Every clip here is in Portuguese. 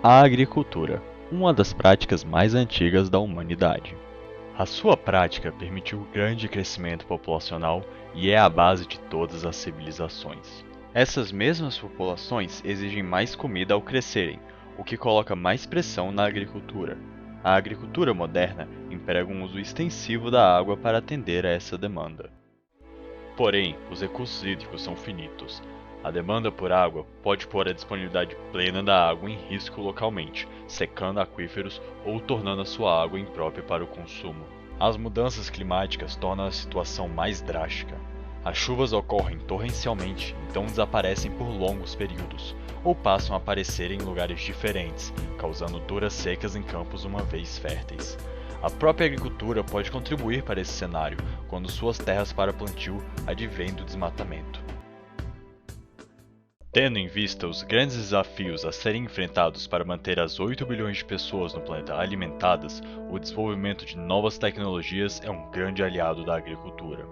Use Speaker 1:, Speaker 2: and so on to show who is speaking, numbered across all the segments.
Speaker 1: A agricultura, uma das práticas mais antigas da humanidade. A sua prática permitiu grande crescimento populacional e é a base de todas as civilizações. Essas mesmas populações exigem mais comida ao crescerem, o que coloca mais pressão na agricultura. A agricultura moderna emprega um uso extensivo da água para atender a essa demanda. Porém, os recursos hídricos são finitos. A demanda por água pode pôr a disponibilidade plena da água em risco localmente, secando aquíferos ou tornando a sua água imprópria para o consumo. As mudanças climáticas tornam a situação mais drástica. As chuvas ocorrem torrencialmente, então desaparecem por longos períodos, ou passam a aparecer em lugares diferentes, causando duras secas em campos uma vez férteis. A própria agricultura pode contribuir para esse cenário, quando suas terras para plantio advêm do desmatamento. Tendo em vista os grandes desafios a serem enfrentados para manter as 8 bilhões de pessoas no planeta alimentadas, o desenvolvimento de novas tecnologias é um grande aliado da agricultura.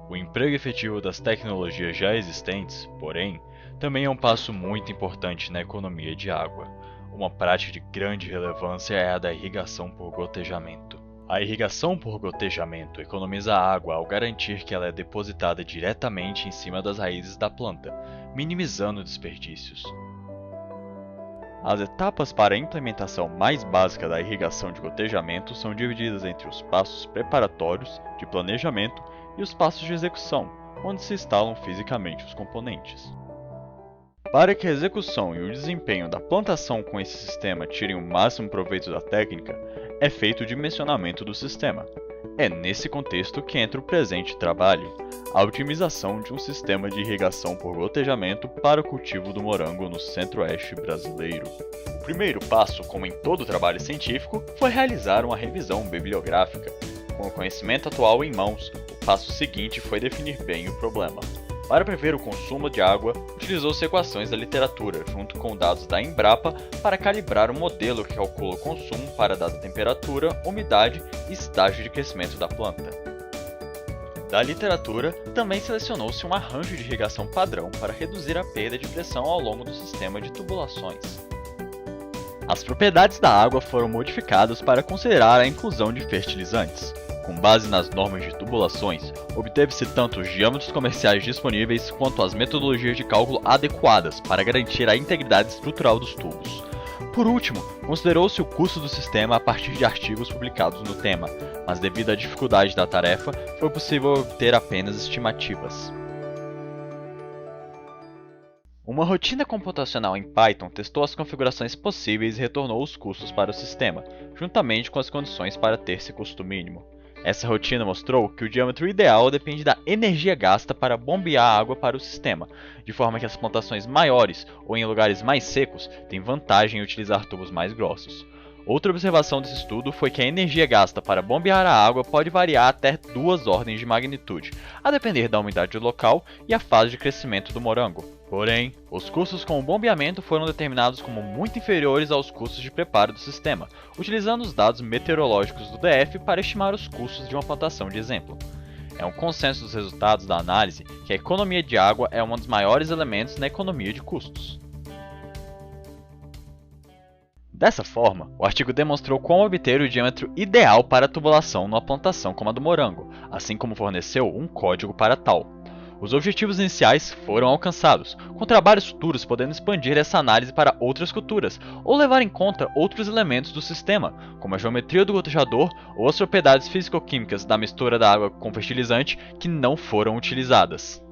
Speaker 1: O emprego efetivo das tecnologias já existentes, porém, também é um passo muito importante na economia de água. Uma prática de grande relevância é a da irrigação por gotejamento. A irrigação por gotejamento economiza água ao garantir que ela é depositada diretamente em cima das raízes da planta, minimizando desperdícios. As etapas para a implementação mais básica da irrigação de gotejamento são divididas entre os passos preparatórios, de planejamento, e os passos de execução, onde se instalam fisicamente os componentes. Para que a execução e o desempenho da plantação com esse sistema tirem o máximo proveito da técnica, é feito o dimensionamento do sistema. É nesse contexto que entra o presente trabalho, a otimização de um sistema de irrigação por gotejamento para o cultivo do morango no centro-oeste brasileiro. O primeiro passo, como em todo trabalho científico, foi realizar uma revisão bibliográfica. Com o conhecimento atual em mãos, o passo seguinte foi definir bem o problema. Para prever o consumo de água, utilizou-se equações da literatura, junto com dados da Embrapa, para calibrar um modelo que calcula o consumo para dada temperatura, umidade e estágio de crescimento da planta. Da literatura, também selecionou-se um arranjo de irrigação padrão para reduzir a perda de pressão ao longo do sistema de tubulações. As propriedades da água foram modificadas para considerar a inclusão de fertilizantes. Com base nas normas de tubulações, obteve-se tanto os diâmetros comerciais disponíveis quanto as metodologias de cálculo adequadas para garantir a integridade estrutural dos tubos. Por último, considerou-se o custo do sistema a partir de artigos publicados no tema, mas devido à dificuldade da tarefa, foi possível obter apenas estimativas. Uma rotina computacional em Python testou as configurações possíveis e retornou os custos para o sistema, juntamente com as condições para ter esse custo mínimo. Essa rotina mostrou que o diâmetro ideal depende da energia gasta para bombear a água para o sistema, de forma que as plantações maiores ou em lugares mais secos têm vantagem em utilizar tubos mais grossos. Outra observação desse estudo foi que a energia gasta para bombear a água pode variar até 2 ordens de magnitude, a depender da umidade local e a fase de crescimento do morango. Porém, os custos com o bombeamento foram determinados como muito inferiores aos custos de preparo do sistema, utilizando os dados meteorológicos do DF para estimar os custos de uma plantação de exemplo. É um consenso dos resultados da análise que a economia de água é um dos maiores elementos na economia de custos. Dessa forma, o artigo demonstrou como obter o diâmetro ideal para a tubulação numa plantação como a do morango, assim como forneceu um código para tal. Os objetivos iniciais foram alcançados, com trabalhos futuros podendo expandir essa análise para outras culturas ou levar em conta outros elementos do sistema, como a geometria do gotejador ou as propriedades físico-químicas da mistura da água com fertilizante que não foram utilizadas.